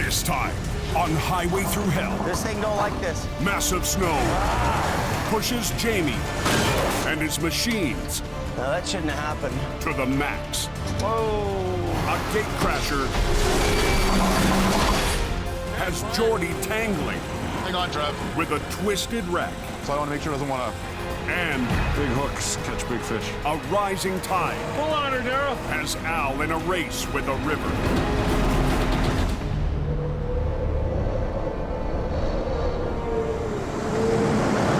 This time, on Highway Thru Hell, This thing don't like this. massive snow pushes Jamie and his machines No, that shouldn't have happened. to the max. Whoa. A gate crasher has Jordy tangling Hang on, Trev. with a twisted wreck. So I want to make sure it doesn't want to. And Big hooks catch big fish. a rising tide Pull on her, Daryl. has Al in a race with a river.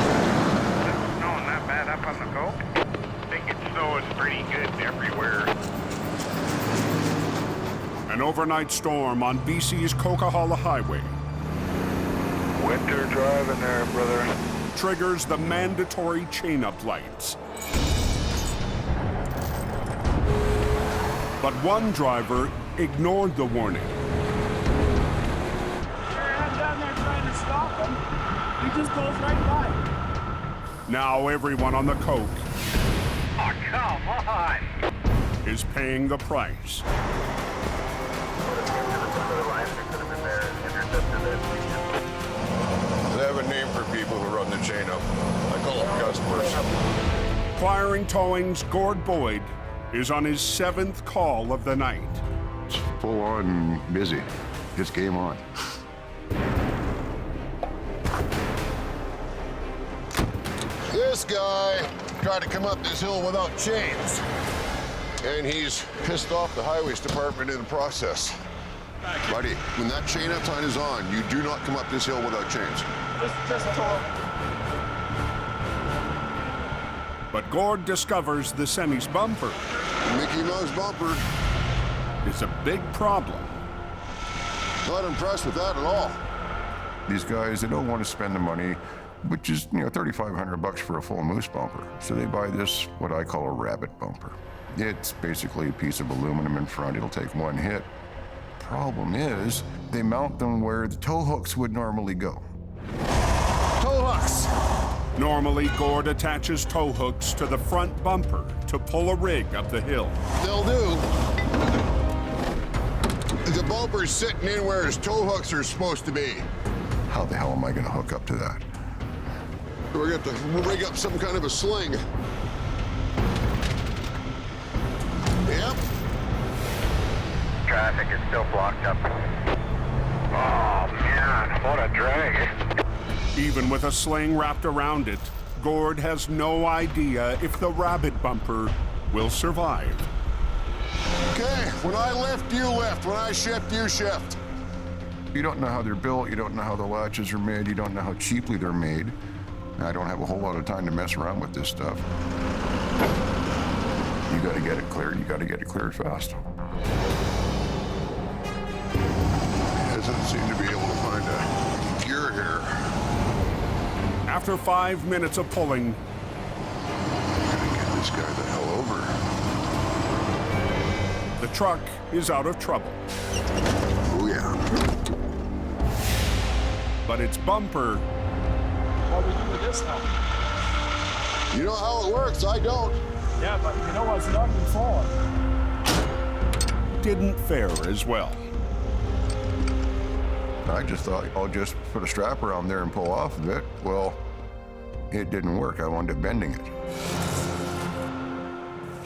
Snowing that bad up on the coast? I think it's snowing pretty good everywhere. An overnight storm on BC's Coquihalla Highway Winter driving there, brother. triggers the mandatory chain-up lights. But one driver ignored the warning. I'm down there trying to stop him. He just goes right by. Now everyone on the Coke Oh, come on! is paying the price. They have a name for people who run the chain up. I call them customers. Acquiring Towing's Gord Boyd is on his 7th call of the night. It's full on busy. It's game on. This guy tried to come up this hill without chains. And he's pissed off the highways department in the process. Buddy, when that chain up sign is on, you do not come up this hill without chains. Just talk. But Gord discovers the Semi's bumper Mickey Mouse bumper. is a big problem. Not impressed with that at all. These guys, they don't want to spend the money, which is, $3,500 for a full moose bumper. So they buy this, what I call a rabbit bumper. It's basically a piece of aluminum in front. It'll take one hit. Problem is, they mount them where the tow hooks would normally go. Tow hooks. Normally, Gord attaches tow hooks to the front bumper to pull a rig up the hill. They'll do. The bumper's sitting in where his tow hooks are supposed to be. How the hell am I going to hook up to that? We're going to have to rig up some kind of a sling. Yep. Traffic is still blocked up. Oh, man, what a drag. Even with a sling wrapped around it, Gord has no idea if the rabbit bumper will survive. Okay, when I lift, you lift. When I shift, you shift. You don't know how they're built, you don't know how the latches are made, you don't know how cheaply they're made. I don't have a whole lot of time to mess around with this stuff. You gotta get it cleared, you gotta get it cleared fast. Doesn't seem to be able to find a gear here. After 5 minutes of pulling, Gotta get this guy the hell over. the truck is out of trouble. Oh, yeah. But its bumper What do we do with this now? You know how it works, I don't. Yeah, but you know what's done before? didn't fare as well. I just thought I'll just put a strap around there and pull off of it. Well, it didn't work. I wound up bending it.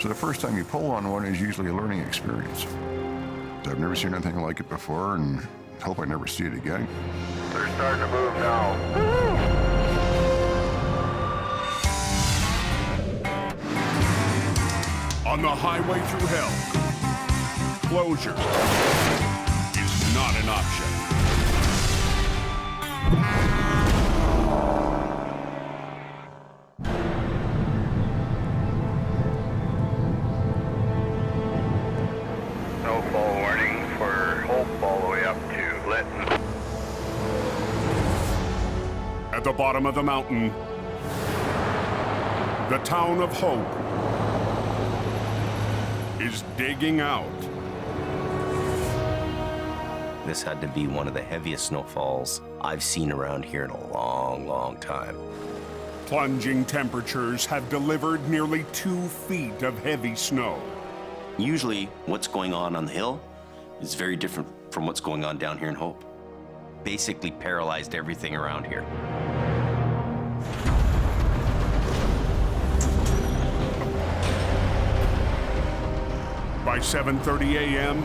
So the first time you pull on one is usually a learning experience. I've never seen anything like it before and hope I never see it again. They're starting to move now. On the Highway Thru Hell, closure is not an option. Snowfall warning for Hope all the way up to Lytton. At the bottom of the mountain, the town of Hope is digging out. This had to be one of the heaviest snowfalls I've seen around here in a long, long time. Plunging temperatures have delivered nearly 2 feet of heavy snow. Usually, what's going on the hill is very different from what's going on down here in Hope. basically paralyzed everything around here. By 7:30 a.m.,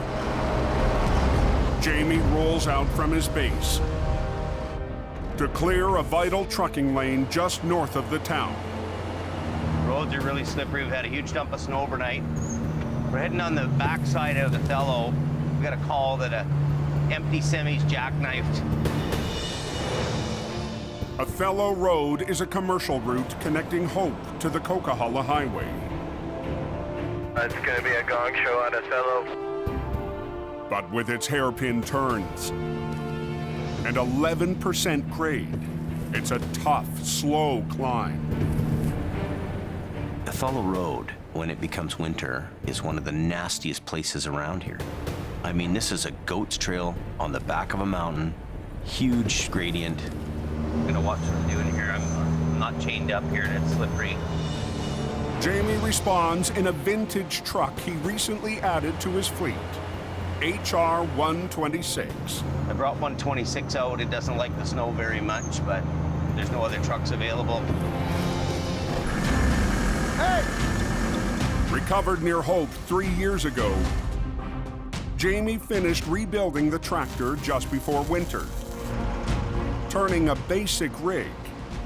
Jamie rolls out from his base to clear a vital trucking lane just north of the town. Roads are really slippery. We've had a huge dump of snow overnight. We're heading on the backside of Othello. We got a call that a empty semi's jackknifed. Othello Road is a commercial route connecting Hope to the Coquihalla Highway. It's gonna be a gong show on Othello. But with its hairpin turns and 11% grade, it's a tough, slow climb. Othello Road, when it becomes winter, is one of the nastiest places around here. I mean, this is a goat's trail on the back of a mountain, huge gradient. I'm gonna watch what I'm doing here. I'm not chained up here and it's slippery. Jamie responds in a vintage truck he recently added to his fleet, HR 126. I brought 126 out. It doesn't like the snow very much, but there's no other trucks available. Recovered near Hope 3 years ago, Jamie finished rebuilding the tractor just before winter, turning a basic rig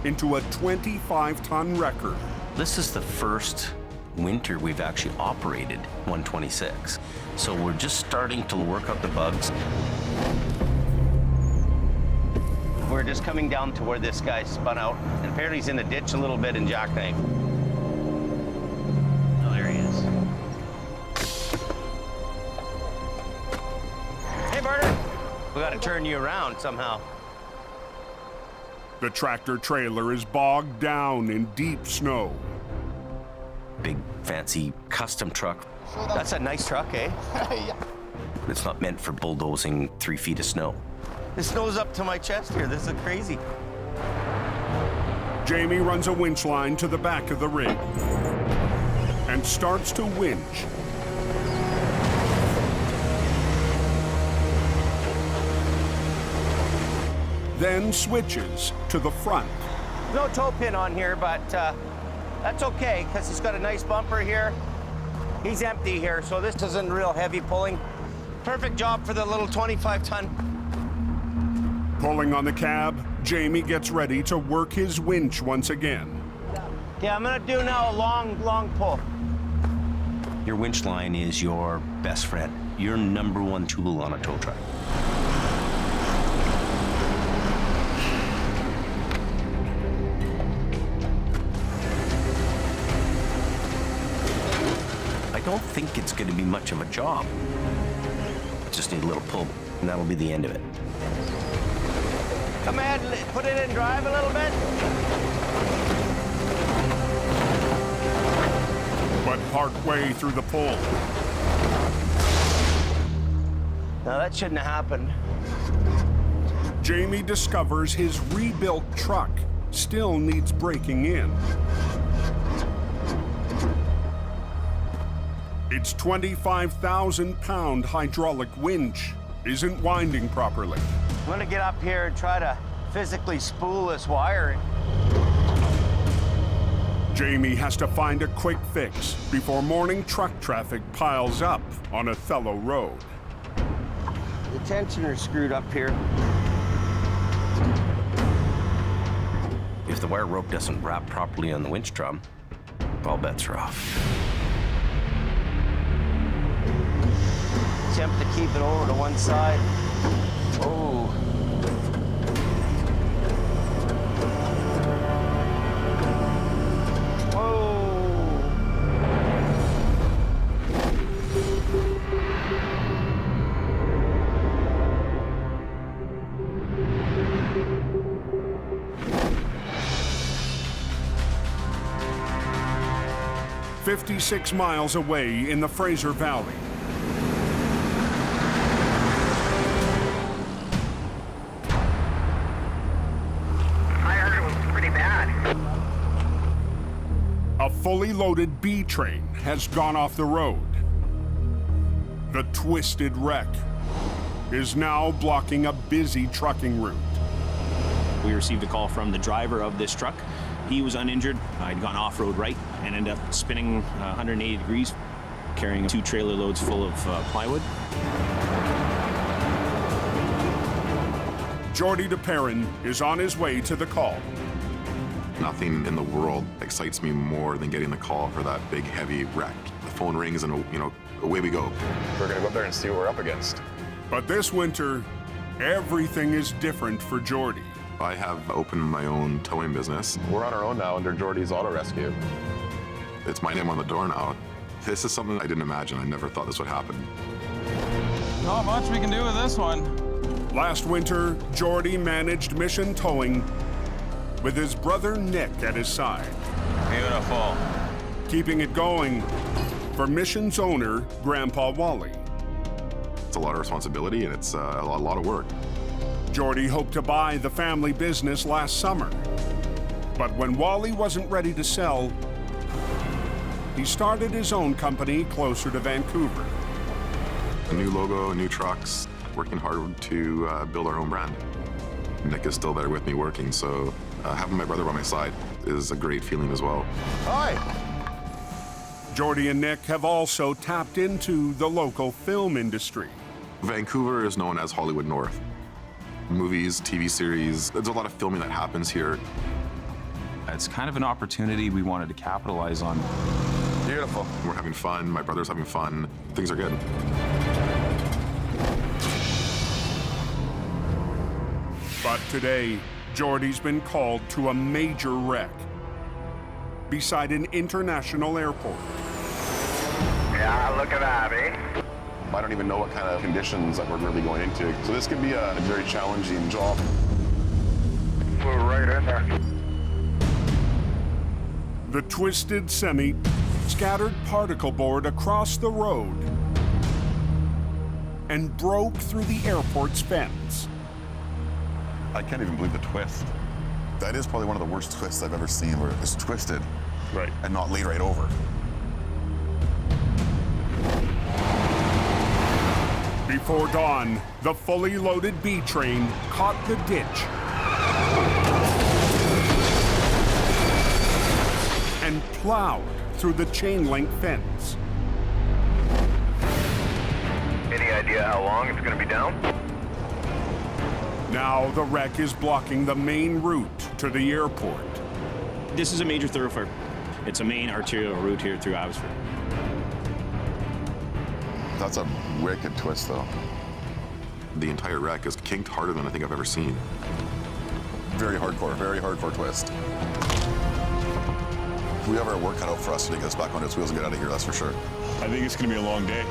into a 25-ton wrecker. This is the first winter we've actually operated 126. So we're just starting to work out the bugs. We're just coming down to where this guy spun out, and apparently he's in the ditch a little bit in jackknife. Oh, there he is. Hey, Barter! We gotta turn you around somehow. The tractor trailer is bogged down in deep snow. Big, fancy custom truck. That's a nice truck, eh? It's not meant for bulldozing 3 feet of snow. The snow's up to my chest here. This is crazy. Jamie runs a winch line to the back of the rig and starts to winch. Then switches to the front. No toe pin on here, but that's okay, because he's got a nice bumper here. He's empty here, so this isn't real heavy pulling. Perfect job for the little 25-ton. Pulling on the cab, Jamie gets ready to work his winch once again. Yeah, I'm gonna do now a long pull. Your winch line is your best friend, your #1 tool on a tow truck. I don't think it's going to be much of a job. Just need a little pull, and that'll be the end of it. Come ahead, put it in drive a little bit. But partway through the pull, No, that shouldn't have happened. Jamie discovers his rebuilt truck still needs breaking in. Its 25,000-pound hydraulic winch isn't winding properly. I'm gonna get up here and try to physically spool this wire. Jamie has to find a quick fix before morning truck traffic piles up on Othello Road. The tensioner's screwed up here. If the wire rope doesn't wrap properly on the winch drum, all bets are off. Attempt to keep it over to one side. Oh. Whoa. 56 miles away in the Fraser Valley, I heard it was pretty bad. a fully loaded B train has gone off the road. The twisted wreck is now blocking a busy trucking route. We received a call from the driver of this truck. He was uninjured. I'd gone off-road right and ended up spinning 180 degrees, carrying 2 trailer loads full of plywood. Jordy DePerrin is on his way to the call. Nothing in the world excites me more than getting the call for that big, heavy wreck. The phone rings and, away we go. We're gonna go up there and see what we're up against. But this winter, everything is different for Jordy. I have opened my own towing business. We're on our own now under Jordie's Auto Rescue. It's my name on the door now. This is something I didn't imagine. I never thought this would happen. Not much we can do with this one. Last winter, Jordy managed Mission Towing with his brother Nick at his side. Beautiful. Keeping it going for Mission's owner, Grandpa Wally. It's a lot of responsibility and it's a lot of work. Jordy hoped to buy the family business last summer. But when Wally wasn't ready to sell, he started his own company closer to Vancouver. A new logo, new trucks, working hard to build our own brand. Nick is still there with me working, so having my brother by my side is a great feeling as well. Hi. Jordy and Nick have also tapped into the local film industry. Vancouver is known as Hollywood North. Movies, TV series, there's a lot of filming that happens here. It's kind of an opportunity we wanted to capitalize on. Beautiful. We're having fun, my brother's having fun, things are good. But today, Jordy's been called to a major wreck beside an international airport. Yeah, look at that, eh? I don't even know what kind of conditions that we're really going into. So this could be a very challenging job. Flew right in there. The twisted semi scattered particle board across the road and broke through the airport's fence. I can't even believe the twist. That is probably one of the worst twists I've ever seen, where it's twisted and not laid right over. Before dawn, the fully loaded B train caught the ditch and plowed through the chain-link fence. Any idea how long it's gonna be down? Now the wreck is blocking the main route to the airport. This is a major thoroughfare. It's a main arterial route here through Abbotsford. That's a wicked twist, though. The entire wreck is kinked harder than I think I've ever seen. Very hardcore twist. We have our work cut out for us to get us back on its wheels and get out of here, that's for sure. I think it's gonna be a long day.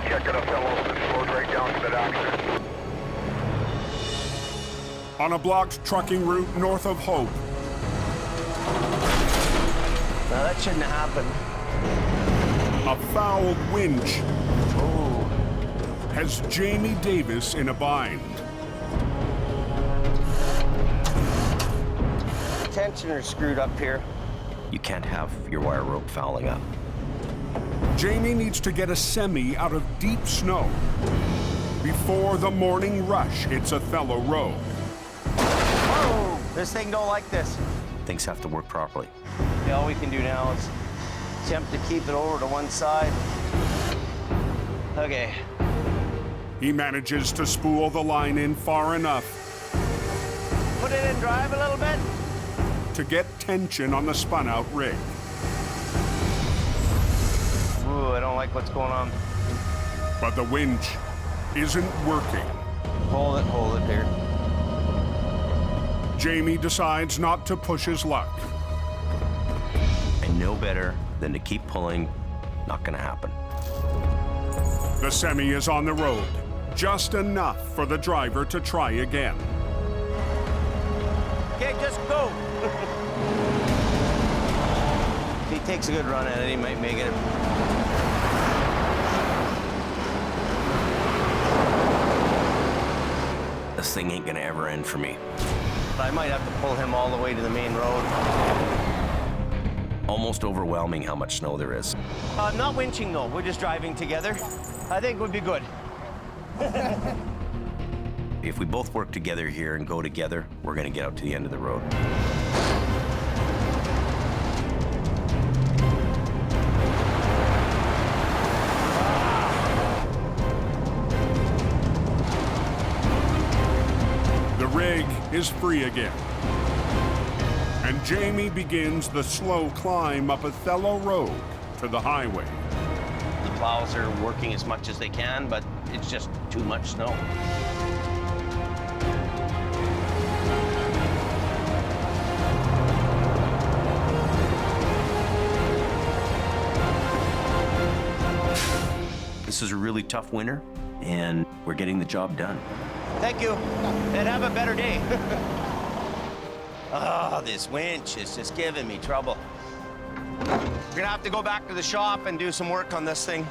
Check it up, fellows. It slowed right down to the doctor. On a blocked trucking route north of Hope, Now that shouldn't have happened. a fouled winch has Jamie Davis in a bind. Tensioner's screwed up here. You can't have your wire rope fouling up. Jamie needs to get a semi out of deep snow before the morning rush hits Othello Road. Whoa! This thing don't like this. Things have to work properly. Yeah, all we can do now is attempt to keep it over to one side. Okay. He manages to spool the line in far enough Put it in drive a little bit. to get tension on the spun-out rig. Ooh, I don't like what's going on. But the winch isn't working. Hold it here. Jamie decides not to push his luck. I know better than to keep pulling. Not gonna happen. The semi is on the road, just enough for the driver to try again. Okay, just go. If he takes a good run at it, he might make it. This thing ain't gonna ever end for me. I might have to pull him all the way to the main road. Almost overwhelming how much snow there is. Not winching though, we're just driving together. I think it would be good. If we both work together here and go together, we're gonna get out to the end of the road. The rig is free again. And Jamie begins the slow climb up Othello Road to the highway. The plows are working as much as they can, but it's just too much snow. This is a really tough winter, and we're getting the job done. Thank you, and have a better day. Oh, this winch is just giving me trouble. We're gonna have to go back to the shop and do some work on this thing.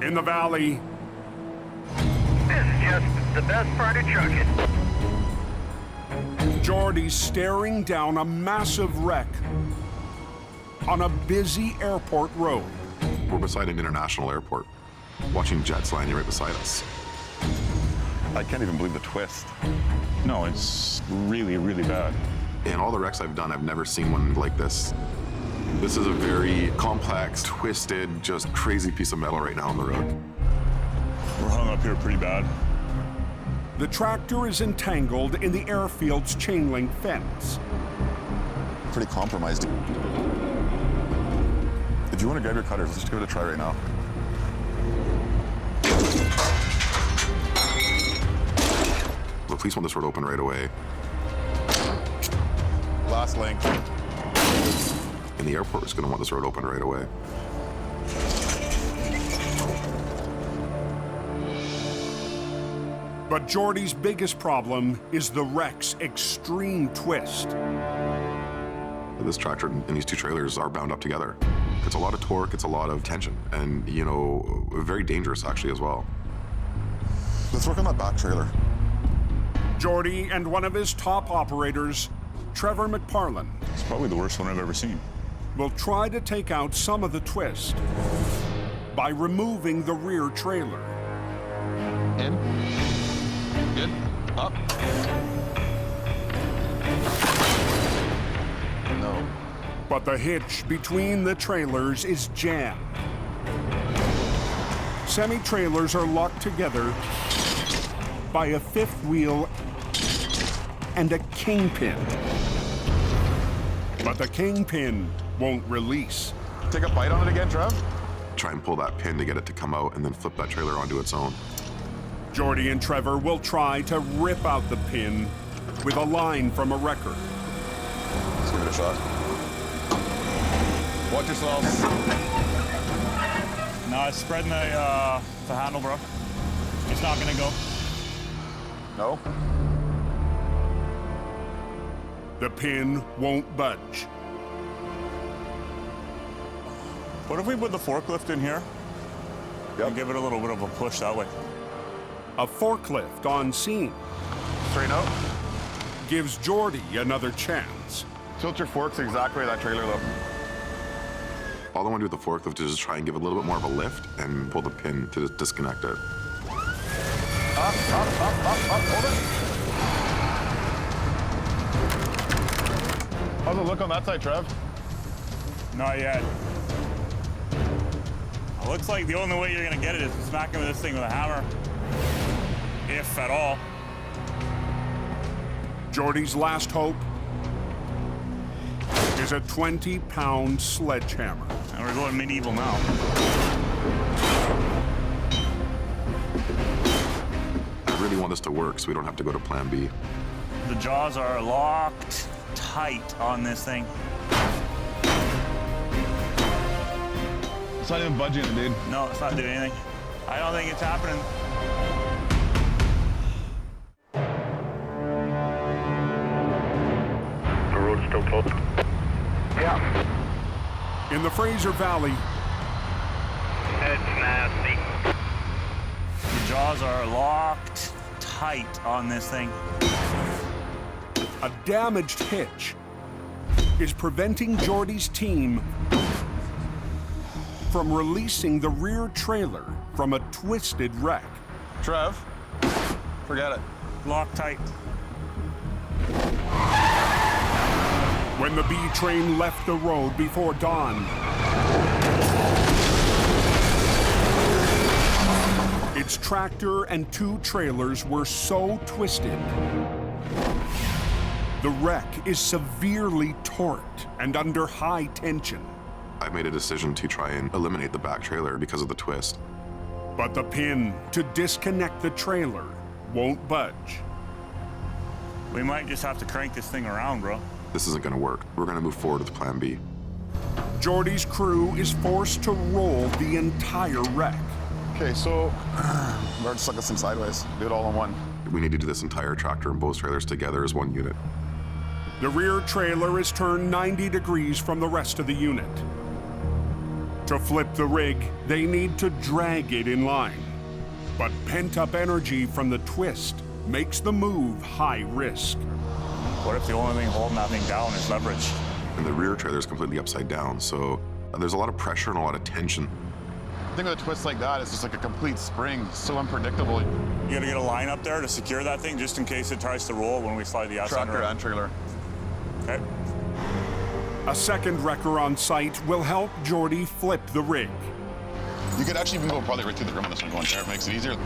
In the valley, This is just the best part of trucking. Jordie's staring down a massive wreck on a busy airport road. We're beside an international airport, watching jets landing right beside us. I can't even believe the twist. No, it's really, really bad. In all the wrecks I've done, I've never seen one like this. This is a very complex, twisted, just crazy piece of metal right now on the road. We're hung up here pretty bad. The tractor is entangled in the airfield's chain link fence. Pretty compromised. If you want to grab your cutters, let's just give it a try right now. The police want this road open right away. Last link. And the airport is going to want this road open right away. But Jordie's biggest problem is the wreck's extreme twist. This tractor and these two trailers are bound up together. It's a lot of torque, it's a lot of tension, and, you know, very dangerous actually as well. Let's work on that back trailer. Jordie and one of his top operators, Trevor McParlin, It's probably the worst one I've ever seen. will try to take out some of the twist by removing the rear trailer. In. Good. Up. No. But the hitch between the trailers is jammed. Semi-trailers are locked together by a fifth wheel and a kingpin. But the kingpin won't release. Take a bite on it again, Trev. Try and pull that pin to get it to come out and then flip that trailer onto its own. Jordie and Trevor will try to rip out the pin with a line from a wrecker. Let's give it a shot. Watch yourselves. No, it's spreading the handle, bro. It's not gonna go. No? The pin won't budge. What if we put the forklift in here? Yep. And give it a little bit of a push that way. A forklift on scene Straight out. gives Jordie another chance. Tilt your forks exactly where that trailer though. All I want to do with the forklift is just try and give it a little bit more of a lift and pull the pin to disconnect it. Up, hold it. How's it look on that side, Trev? Not yet. It looks like the only way you're gonna get it is smacking this thing with a hammer. If at all. Jordie's last hope is a 20-pound sledgehammer. And we're going medieval now. I really want this to work so we don't have to go to plan B. The jaws are locked tight on this thing. It's not even budging it, dude. No, it's not doing anything. I don't think it's happening. The road's still closed. Yeah. In the Fraser Valley, jaws are locked tight on this thing. A damaged hitch is preventing Jordie's team from releasing the rear trailer from a twisted wreck. Trev, forget it. Locked tight. When the B train left the road before dawn, its tractor and 2 trailers were so twisted, the wreck is severely torqued and under high tension. I made a decision to try and eliminate the back trailer because of the twist. But the pin to disconnect the trailer won't budge. We might just have to crank this thing around, bro. This isn't gonna work. We're gonna move forward with plan B. Jordie's crew is forced to roll the entire wreck. Okay, so we're gonna suck this thing sideways. Do it all in one. We need to do this entire tractor and both trailers together as one unit. The rear trailer is turned 90 degrees from the rest of the unit. To flip the rig, they need to drag it in line. But pent-up energy from the twist makes the move high risk. What if the only thing holding that thing down is leverage? And the rear trailer is completely upside down, so there's a lot of pressure and a lot of tension. I think with a twist like that, it's just like a complete spring, so unpredictable. You gotta get a line up there to secure that thing just in case it tries to roll when we slide the outside. Tractor and trailer. Okay. A second wrecker on site will help Jordie flip the rig. You could actually even go probably right through the rim on this one going there. It makes it easier.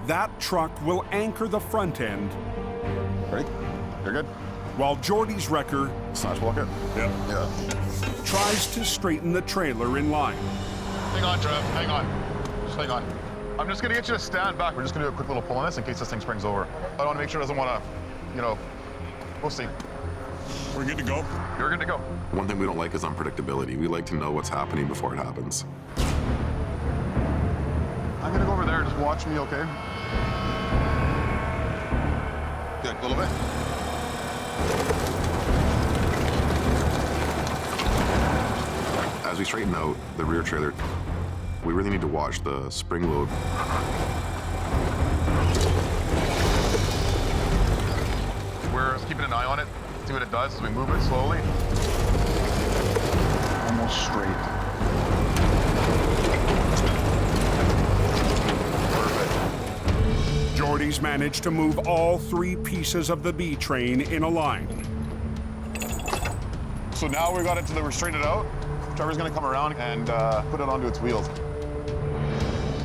That truck will anchor the front end. Ready? You're good. While Jordie's wrecker Snatch block it? Yep. Yeah. tries to straighten the trailer in line. Hang on, Trev. Hang on. Just hang on. I'm just gonna get you to stand back. We're just gonna do a quick little pull on this in case this thing springs over. I want to make sure it doesn't want to, you know, we'll see. We're good to go. You're good to go. One thing we don't like is unpredictability. We like to know what's happening before it happens. I'm gonna go over there. Just watch me, okay? Good. A little bit. As we straighten out the rear trailer, we really need to watch the spring load. We're keeping an eye on it, see what it does as we move it slowly. Almost straight. Perfect. Jordie's managed to move all three pieces of the B train in a line. So now we got it to the, we're straightened it out. Trevor's gonna come around and put it onto its wheels.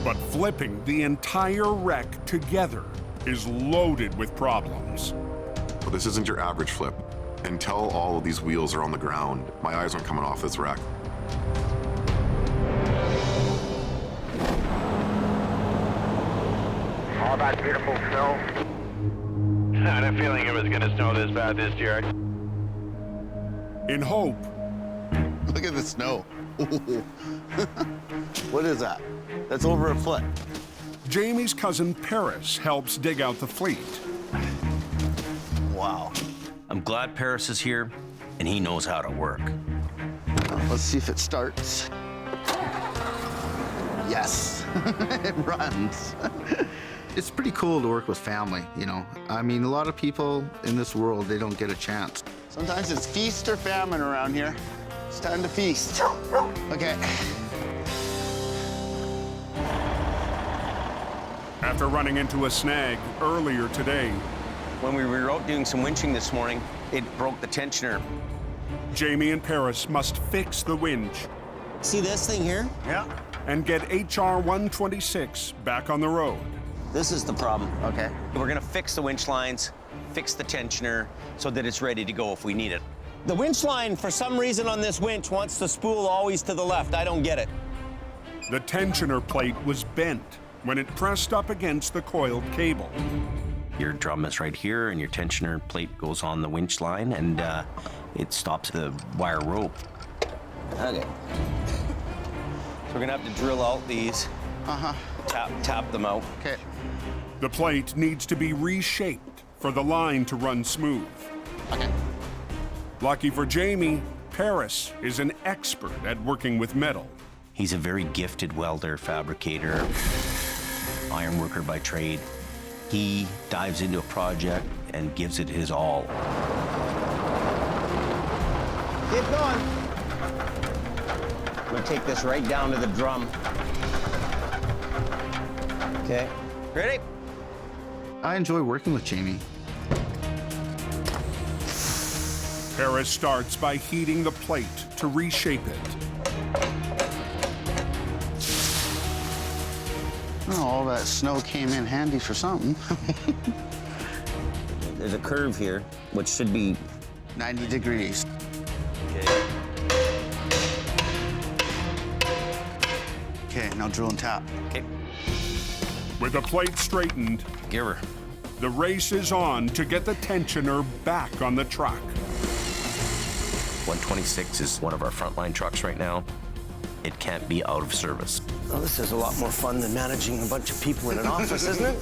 But flipping the entire wreck together is loaded with problems. Well, this isn't your average flip. Until all of these wheels are on the ground, my eyes aren't coming off this wreck. All that beautiful snow. I had a feeling it was going to snow this bad this year. In hope, Look at the snow. What is that? That's over a foot. Jamie's cousin Paris helps dig out the fleet. Wow. I'm glad Paris is here, and he knows how to work. Let's see if it starts. Yes, it runs. It's pretty cool to work with family, you know. I mean, a lot of people in this world, they don't get a chance. Sometimes it's feast or famine around here. It's time to feast. Okay. After running into a snag earlier today, When we were out doing some winching this morning, it broke the tensioner. Jamie and Paris must fix the winch See this thing here? Yeah. and get HR 126 back on the road. This is the problem. Okay. We're gonna fix the winch lines, fix the tensioner, so that it's ready to go if we need it. The winch line, for some reason on this winch, wants the spool always to the left. I don't get it. The tensioner plate was bent when it pressed up against the coiled cable. Your drum is right here, and your tensioner plate goes on the winch line, and it stops the wire rope. Okay. So we're gonna have to drill out these. Tap them out. Okay. The plate needs to be reshaped for the line to run smooth. Okay. Lucky for Jamie, Paris is an expert at working with metal. He's a very gifted welder, fabricator, iron worker by trade. He dives into a project and gives it his all. Keep going. I'm gonna take this right down to the drum. Okay. Ready? I enjoy working with Jamie. Harris starts by heating the plate to reshape it. Oh, all that snow came in handy for something. There's a curve here, which should be 90 degrees. okay. Okay, now drill and tap. Okay. With the plate straightened, Give her. the race is on to get the tensioner back on the truck. 126 is one of our frontline trucks right now. It can't be out of service. Well, this is a lot more fun than managing a bunch of people in an office, isn't it?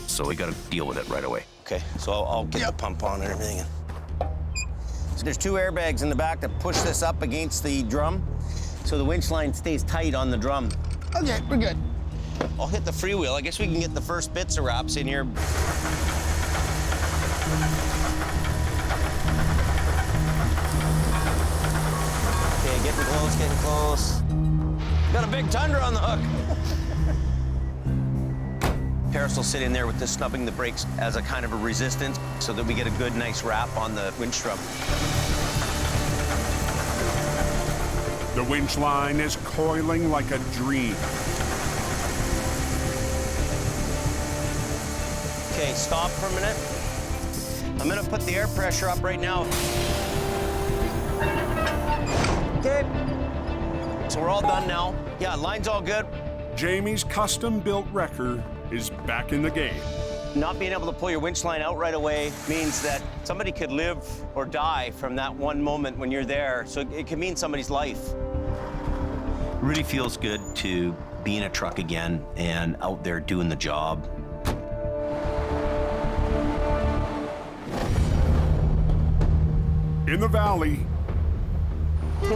So we got to deal with it right away. Okay, so I'll get the pump on and everything. So there's 2 airbags in the back that push this up against the drum, so the winch line stays tight on the drum. Okay, we're good. I'll hit the freewheel. I guess we can get the first bits of wraps in here. Okay, getting close, getting close. Got a big Tundra on the hook. Paris will sit in there with this snubbing the brakes as a kind of a resistance so that we get a good, nice wrap on the winch drum. The winch line is coiling like a dream. Okay, stop for a minute. I'm gonna put the air pressure up right now. Okay. So we're all done now. Yeah, line's all good. Jamie's custom-built wrecker is back in the game. Not being able to pull your winch line out right away means that somebody could live or die from that one moment when you're there. So it could mean somebody's life. It really feels good to be in a truck again and out there doing the job. In the valley, So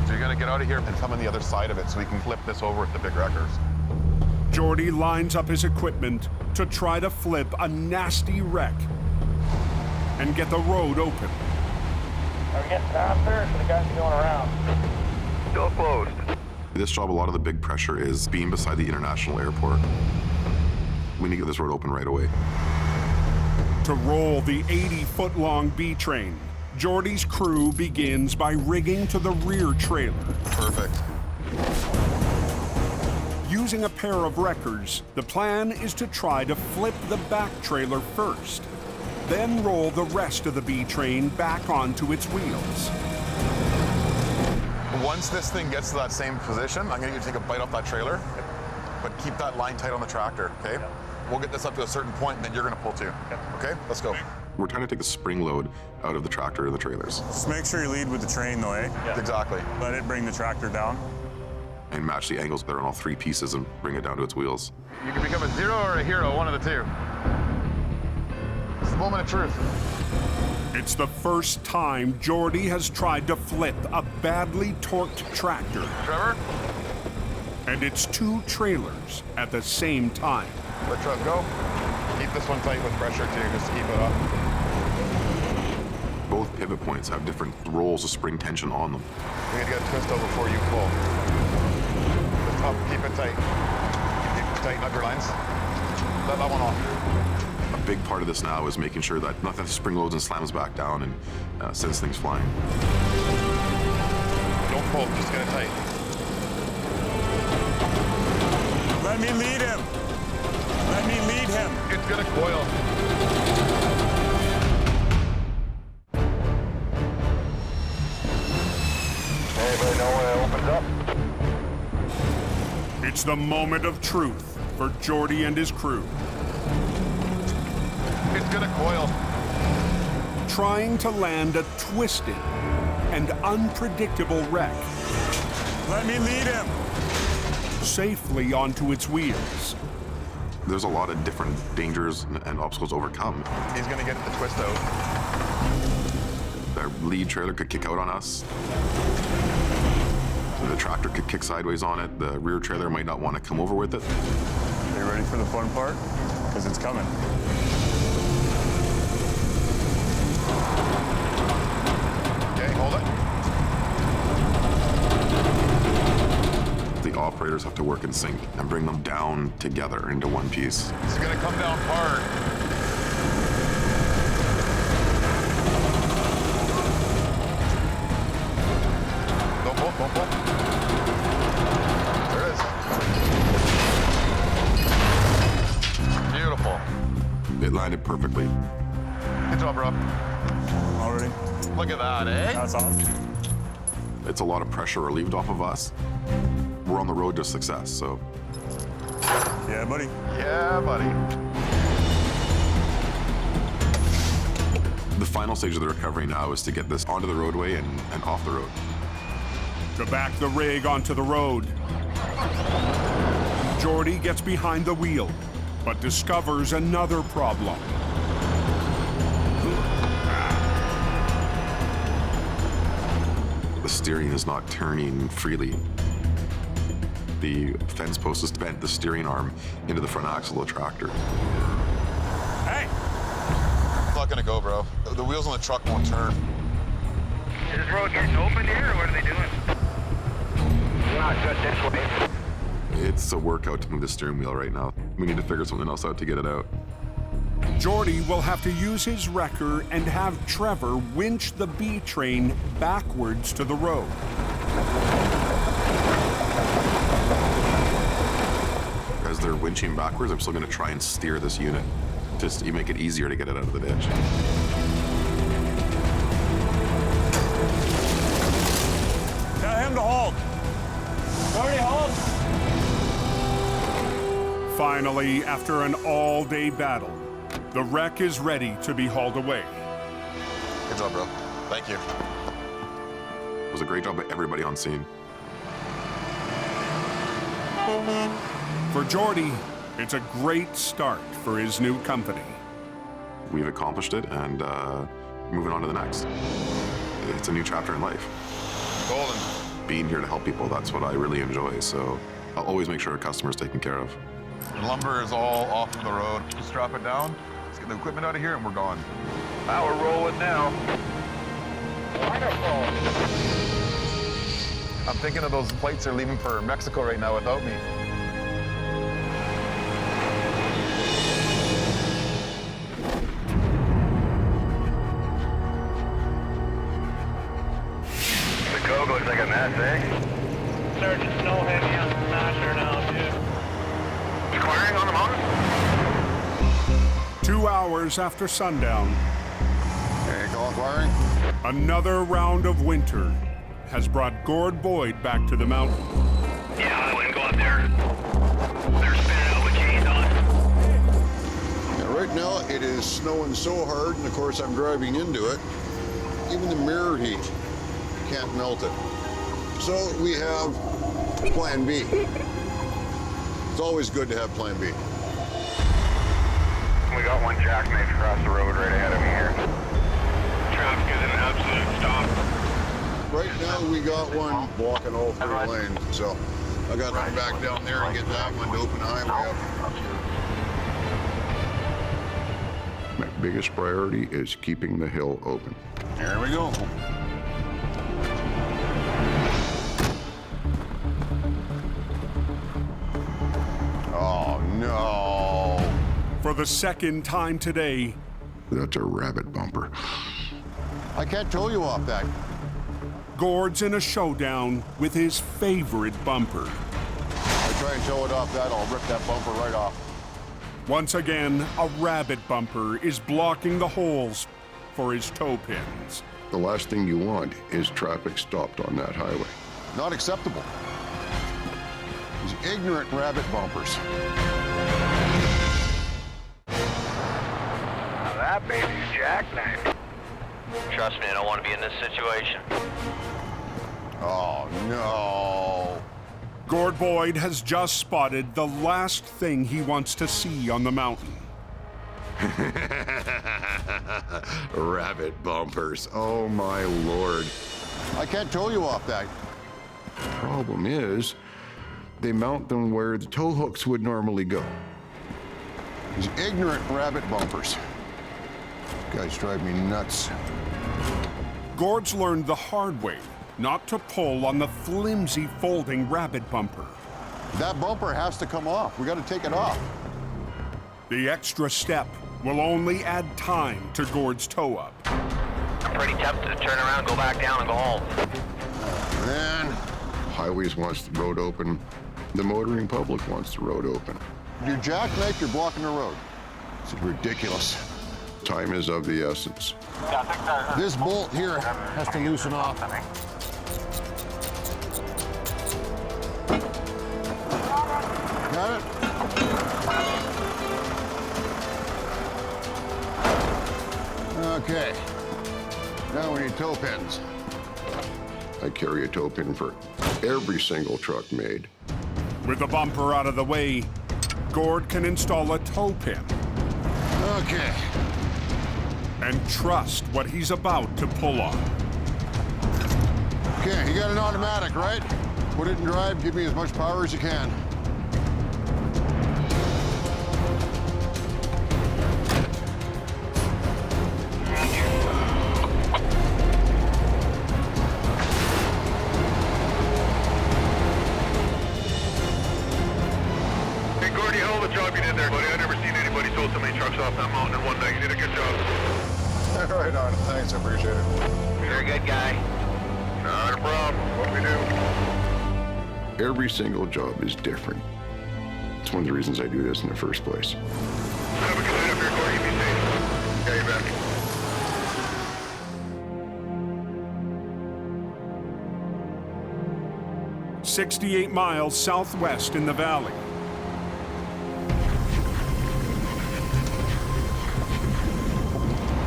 you're gonna get out of here and come on the other side of it so we can flip this over with the big wreckers. Jordy lines up his equipment to try to flip a nasty wreck and get the road open. Are we getting faster, or should the guys be going around? Still closed. This job, a lot of the big pressure is being beside the international airport. We need to get this road open right away. To roll the 80-foot-long B train, Jordy's crew begins by rigging to the rear trailer. Perfect. Using a pair of wreckers, the plan is to try to flip the back trailer first, then roll the rest of the B train back onto its wheels. Once this thing gets to that same position, I'm gonna get you to take a bite off that trailer, but keep that line tight on the tractor, okay? We'll get this up to a certain point, and then you're gonna pull too. Okay, let's go. We're trying to take the spring load out of the tractor and the trailers Just make sure you lead with the train though, eh? Exactly. Let it bring the tractor down. and match the angles that are on all 3 pieces and bring it down to its wheels. You can become a zero or a hero, one of the two. It's the moment of truth. It's the first time Jordy has tried to flip a badly torqued tractor. Trevor? And it's 2 trailers at the same time. Let Trev go. Keep this one tight with pressure too, just to keep it up. Both pivot points have different rolls of spring tension on them. You're gonna get a twist over before you pull. Lift up, keep it tight. Keep it tight, upper lines. Let that one off. A big part of this now is making sure that nothing spring loads and slams back down and sends things flying. Don't pull, just get it tight. Let me lead him. Let me lead him. It's gonna coil. Anybody know when it opens up? It's the moment of truth for Jordy and his crew. It's gonna coil. Trying to land a twisted and unpredictable wreck Let me lead him. safely onto its wheels. There's a lot of different dangers and obstacles to overcome. He's gonna get the twist out. Our lead trailer could kick out on us. The tractor could kick sideways on it. The rear trailer might not want to come over with it. Are you ready for the fun part? Because it's coming. Okay, hold it. The operators have to work in sync and bring them down together into one piece. It's gonna come down hard. Don't pull, don't pull. There it is. Beautiful. It landed perfectly. Good job, bro. Already? Look at that, eh? That's awesome. It's a lot of pressure relieved off of us. We're on the road to success, so. Yeah, buddy. Yeah, buddy. The final stage of the recovery now is to get this onto the roadway and off the road. To back the rig onto the road, Jordy gets behind the wheel, but discovers another problem. The steering is not turning freely. The fence post has bent the steering arm into the front axle of the tractor. Hey! It's not gonna go, bro. The wheels on the truck won't turn. Is this road getting open here, or what are they doing? Not good this way. It's a workout to move the steering wheel right now. We need to figure something else out to get it out. Jordy will have to use his wrecker and have Trevor winch the B train backwards to the road. As they're winching backwards, I'm still going to try and steer this unit. Just you make it easier to get it out of the ditch. Tell him to hold. Jordy, hold. Finally, after an all-day battle, the wreck is ready to be hauled away. Good job, bro. Thank you. It was a great job by everybody on scene. For Jordy, it's a great start for his new company. We've accomplished it, and moving on to the next. It's a new chapter in life. Golden. Being here to help people, that's what I really enjoy, so I'll always make sure our customer's taken care of. The lumber is all off of the road. Just strap it down. Let's get the equipment out of here and we're gone. Now we're rolling now. Wonderful. I'm thinking of those plates are leaving for Mexico right now without me. The Coke looks like a mess, eh? Sergeant Snow heavy on the smasher now, too. Squaring on the mountain? 2 hours after sundown, Hey, call inquiring. another round of winter has brought Gord Boyd back to the mountain. Yeah, I wouldn't go up there. They're spinning out with chains on. Yeah, right now, it is snowing so hard, and of course, I'm driving into it. Even the mirror heat can't melt it. So we have Plan B. It's always good to have Plan B. We got one jackknife across the road right ahead of me here. Traffic is an absolute stop. Right now, we got one blocking all 3 lanes, so I got to go back down there and get that one to open the highway up. My biggest priority is keeping the hill open. Here we go. Oh, no. For the second time today, That's a rabbit bumper. I can't tow you off that. Gord's in a showdown with his favorite bumper. I try and tow it off that, I'll rip that bumper right off. Once again, a rabbit bumper is blocking the holes for his toe pins. The last thing you want is traffic stopped on that highway. Not acceptable. These ignorant rabbit bumpers. Now that baby's jackknife. Trust me, I don't want to be in this situation. Oh, no. Gord Boyd has just spotted the last thing he wants to see on the mountain. Rabbit bumpers. Oh my lord. I can't tow you off that. problem is they mount them where the tow hooks would normally go. These ignorant rabbit bumpers. Guys drive me nuts. Gord's learned the hard way not to pull on the flimsy folding rabbit bumper. That bumper has to come off. We got to take it off. The extra step will only add time to Gord's tow up. I'm pretty tempted to turn around, go back down, and go home. Man, Highways wants the road open. The motoring public wants the road open. you jackknife, you're blocking the road. This is ridiculous. Time is of the essence. This bolt here has to loosen off. Got it? Okay. Now we need toe pins. I carry a tow pin for every single truck made. With the bumper out of the way, Gord can install a tow pin. Okay. And trust what he's about to pull on. Okay, you got an automatic, right? Put it in drive, give me as much power as you can. Hey, Jordy, hell of a job you did there, buddy. I've never seen anybody tow so many trucks off that mountain in one night. You did a good job. Right on. Thanks, I appreciate it. You're a good guy. Not a problem. What we do? Every single job is different. It's one of the reasons I do this in the first place. Have a good night up here, Jordy. Be safe. Yeah, you bet. 68 miles southwest in the valley.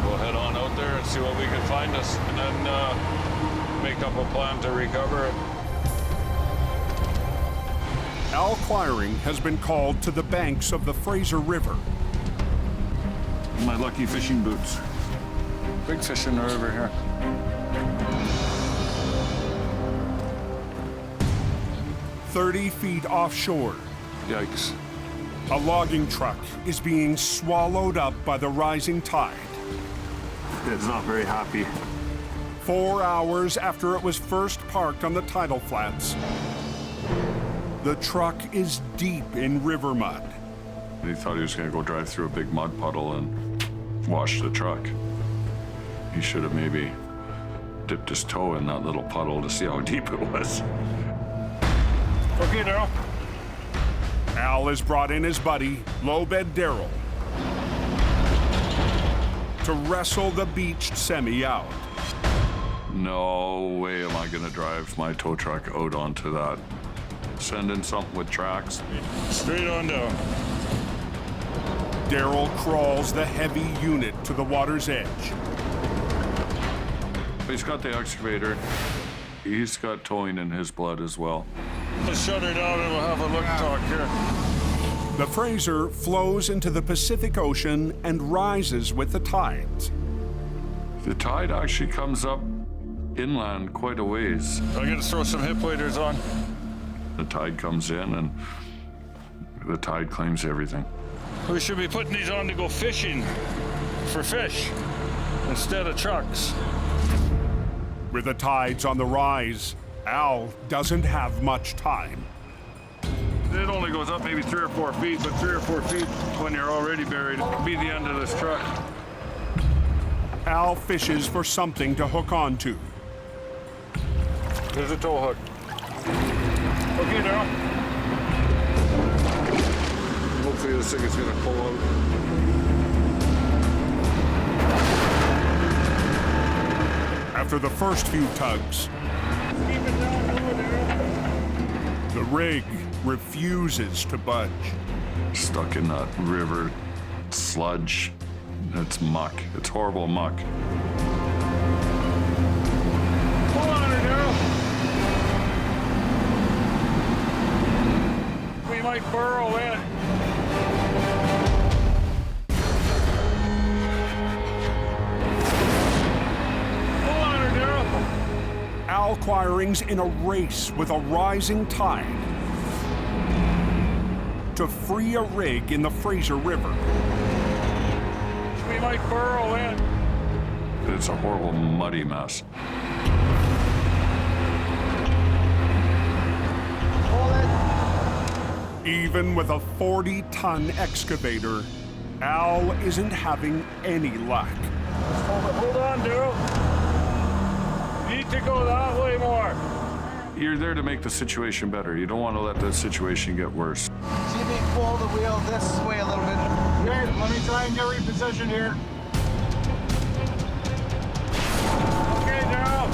We'll head on out there and see what we can find us, and then make up a plan to recover it. Al Quiring has been called to the banks of the Fraser River. My lucky fishing boots. Big fish in the river here. "30 feet offshore, Yikes. a logging truck is being swallowed up by the rising tide. It's not very happy. 4 hours after it was first parked on the tidal flats, the truck is deep in river mud. He thought he was going to go drive through a big mud puddle and wash the truck. He should have maybe dipped his toe in that little puddle to see how deep it was. Okay, Daryl. Al has brought in his buddy, Lowbed Daryl, to wrestle the beached semi out. No way am I going to drive my tow truck out onto that. Send in something with tracks. Straight on down. Daryl crawls the heavy unit to the water's edge. He's got the excavator. He's got towing in his blood as well. Let's shut her down and we'll have a look talk here. The Fraser flows into the Pacific Ocean and rises with the tides. The tide actually comes up inland quite a ways. I'm gonna throw some hip waders on. The tide comes in and the tide claims everything. We should be putting these on to go fishing for fish instead of trucks. With the tides on the rise, Al doesn't have much time. It only goes up maybe 3 or 4 feet, but 3 or 4 feet when you're already buried, it could be the end of this truck. Al fishes for something to hook onto. There's a tow hook. Okay, Daryl. Hopefully this thing is gonna pull out. After the first few tugs, the rig refuses to budge. Stuck in that river sludge. It's muck. It's horrible muck. Hold on her, Daryl. We might burrow in. Al acquirings in a race with a rising tide to free a rig in the Fraser River. We might burrow in. It's a horrible, muddy mess. Even with a 40-ton excavator, Al isn't having any luck. Hold on, Daryl. Need to go that way more. You're there to make the situation better. You don't want to let the situation get worse. See if you can pull the wheel this way a little bit. Okay, let me try and get repositioned here. Okay, Daryl.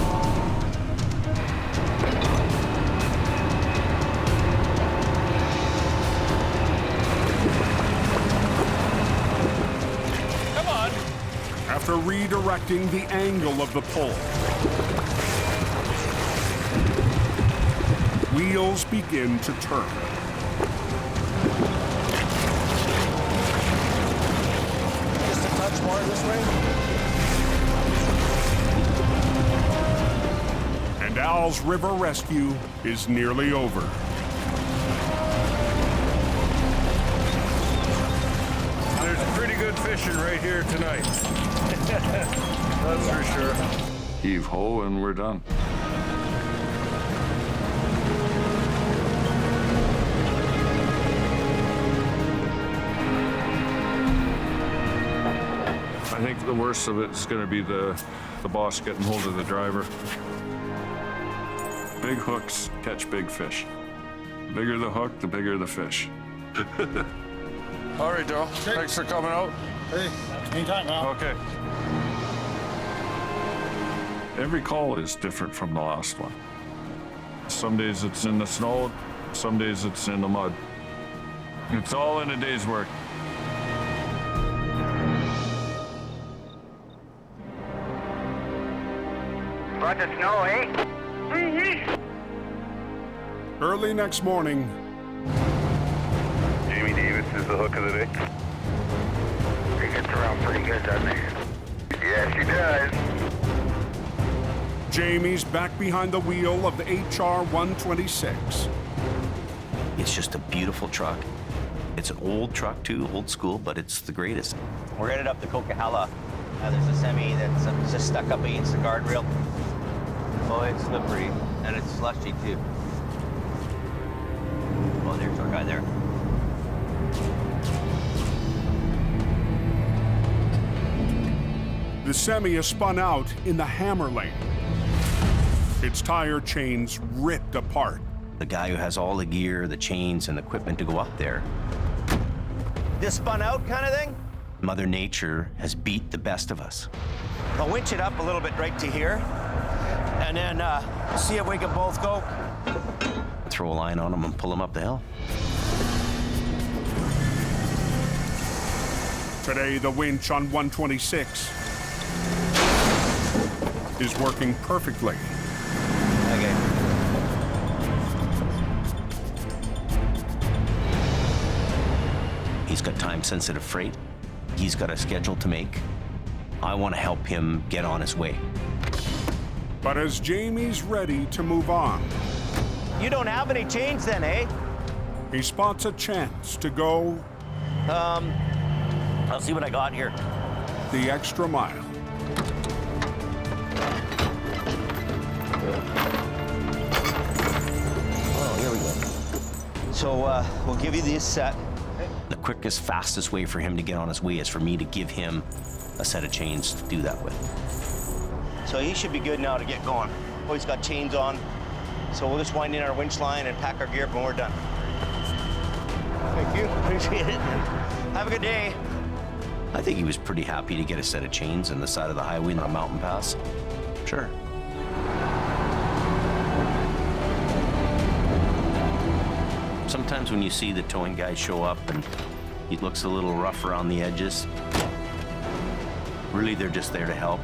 Come on. After redirecting the angle of the pull, wheels begin to turn. Just a touch more this way. And Al's river rescue is nearly over. There's pretty good fishing right here tonight. That's for sure. Heave ho and we're done. I think the worst of it's going to be the boss getting hold of the driver. Big hooks catch big fish. The bigger the hook, the bigger the fish. All right, Daryl. Thanks for coming out. Hey, anytime now. Okay. Every call is different from the last one. Some days it's in the snow, some days it's in the mud. It's all in a day's work. About the snow, eh? Early next morning, Jamie Davis is the hook of the day. She gets around pretty good, doesn't she? Yeah, she does. Jamie's back behind the wheel of the HR-126. It's just a beautiful truck. It's an old truck too, old school, but it's the greatest. We're headed up to Coquihalla. There's a semi that's just stuck up against the guardrail. Oh, it's slippery, and it's slushy too. Oh, there's our guy there. The semi is spun out in the hammer lane. Its tire chains ripped apart. The guy who has all the gear, the chains, and the equipment to go up there. This spun out kind of thing? Mother Nature has beat the best of us. I'll winch it up a little bit right to here, and then see if we can both go. Throw a line on them and pull them up the hill. Today, the winch on 126 is working perfectly. Okay. He's got time-sensitive freight. He's got a schedule to make. I want to help him get on his way. But as Jamie's ready to move on, You don't have any change then, eh? he spots a chance to go I'll see what I got here. the extra mile. Oh, here we go. So we'll give you this set. The quickest, fastest way for him to get on his way is for me to give him a set of chains to do that with. So he should be good now to get going. Oh, he's got chains on. So we'll just wind in our winch line and pack our gear up when we're done. Thank you, appreciate it. Have a good day. I think he was pretty happy to get a set of chains on the side of the highway on a mountain pass. Sure. Sometimes when you see the towing guy show up and he looks a little rough around the edges, really they're just there to help.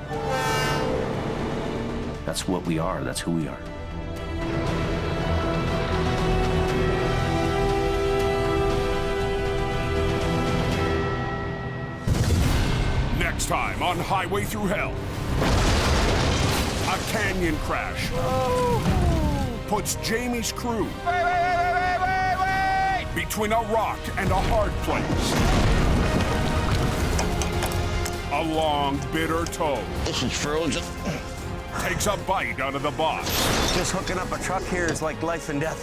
That's what we are, that's who we are. Next time on Highway Thru Hell, a canyon crash puts Jamie's crew between a rock and a hard place. A long, bitter tow. This is frozen. Takes a bite out of the boss. Just hooking up a truck here is like life and death.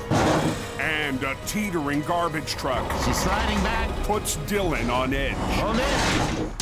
And a teetering garbage truck. She's sliding back. Puts Dylan on edge. Hold it.